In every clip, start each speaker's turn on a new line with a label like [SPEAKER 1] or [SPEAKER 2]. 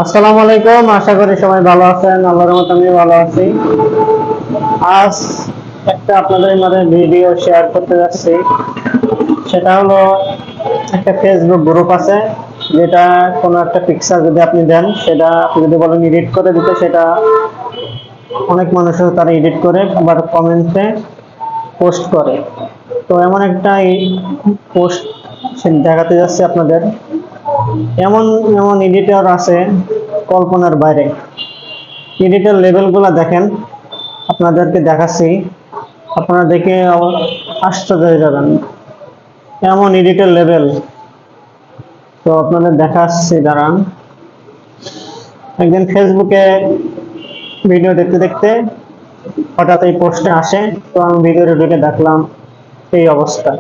[SPEAKER 1] আসসালামু আলাইকুম, আশা করি সবাই ভালো আছেন। আল্লাহর রহমতে আমি ভালো আছি। আজ একটা আপনাদের মাঝে ভিডিও শেয়ার করতে যাচ্ছি। সেটা হলো, একটা ফেসবুক গ্রুপ আছে, যেটা কোনো একটা পিকচার যদি আপনি দেন, সেটা আপনি যদি বলেন এডিট করে দিতে, সেটা অনেক মানুষও তারা এডিট করে আবার কমেন্টে পোস্ট করে। তো এমন একটা পোস্ট দেখাতে যাচ্ছে আপনাদের। এমন এমন এডিটর আছে কল্পনার বাইরে। এডিটর লেভেলগুলো দেখেন, আপনাদেরকে দেখাচ্ছি, আপনারা দেখে আশ্চর্য হয়ে যাবেন। এমন এডিটর লেভেল, তো আপনাদের দেখাচ্ছি, দাঁড়ান। একদিন ফেসবুকে ভিডিও দেখতে দেখতে হঠাৎ এই পোস্টে আসে, তো আমি ভিডিওটা ঢুকে দেখলাম এই অবস্থা।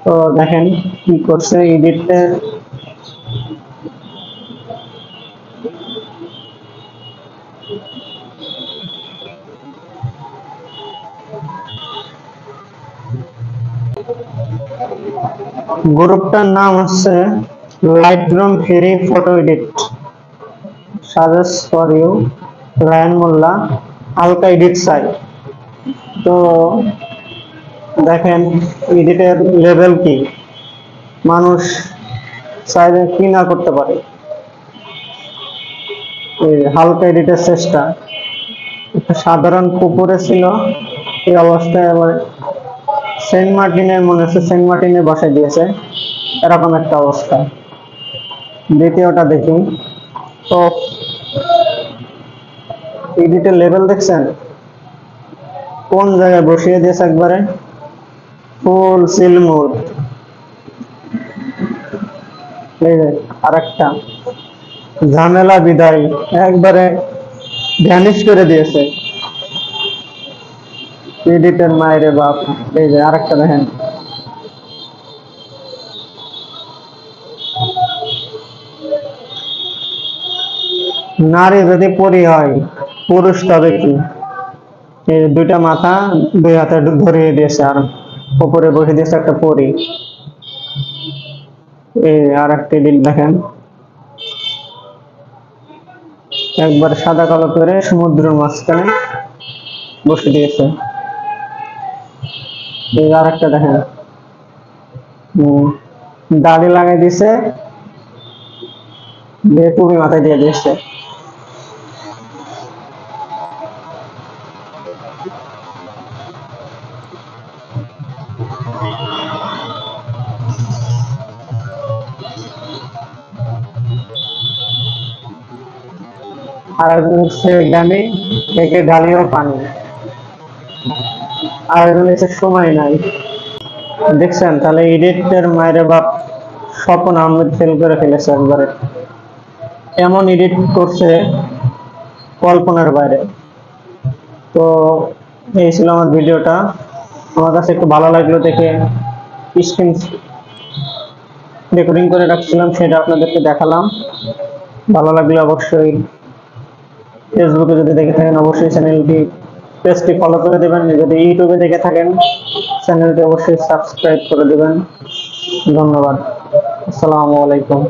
[SPEAKER 1] তো দেখেন কি করছে এডিটে। গ্রুপটার নাম হচ্ছে Lightroom free photo edit, suggest for you, Rayan Molla, হালকা এডিট সাইট। তো দেখেন এডিটের লেভেল কি, মানুষ চাইলে কি না করতে পারে। হালকা এডিটের চেষ্টা, একটা সাধারণ পুকুরে ছিল, এই অবস্থায় আবার সেন্ট মার্টিনের, মনে হচ্ছে সেন্ট মার্টিনে বসে দিয়েছে, এরকম একটা অবস্থা। দ্বিতীয়টা দেখি, তো এডিটের লেভেল দেখছেন কোন জায়গায় বসিয়ে দিয়েছে, একবারে ফুল সিলমুড। এই যে আরেকটা, ঝামেলা বিদায়, একবারে ভ্যানিশ করে দিয়েছে এডিটের মায়েরে বাপ। এই যে আরেকটা দেখেন, নারী যদি পরী হয়, পুরুষ তবে কি। এই দুইটা মাথা দুই হাতে ধরিয়ে দিয়েছে, আর উপরে বসে দিয়েছে একটা পরী। এই আর একটা এডিট দেখেন, একবার সাদা কালো করে সমুদ্রের মাঝখানে বসে দিয়েছে। এই আর একটা দেখেন, দাড়ি লাগাই দিয়েছে, টুপি মাথায় দিয়ে দিয়েছে। আর একজন হচ্ছে গানে একে ঢালিও পানি, আর একজন হচ্ছে সময় নাই। দেখছেন, তাহলে এডিটের মায়ের বাপ স্বপন আহমেদ ফেল করে ফেলেছে একবারে। এমন এডিট করছে কল্পনার বাইরে। তো এই ছিল আমার ভিডিওটা, আমার কাছে একটু ভালো লাগলো দেখে স্ক্রিন রেকর্ডিং করে রাখছিলাম, সেটা আপনাদেরকে দেখালাম। ভালো লাগলে অবশ্যই ফেসবুকে যদি দেখে থাকেন অবশ্যই পেজটি ফলো করে দেবেন, যদি ইউটিউবে দেখে থাকেন চ্যানেলটি অবশ্যই সাবস্ক্রাইব করে দেবেন। ধন্যবাদ, আসসালামু আলাইকুম।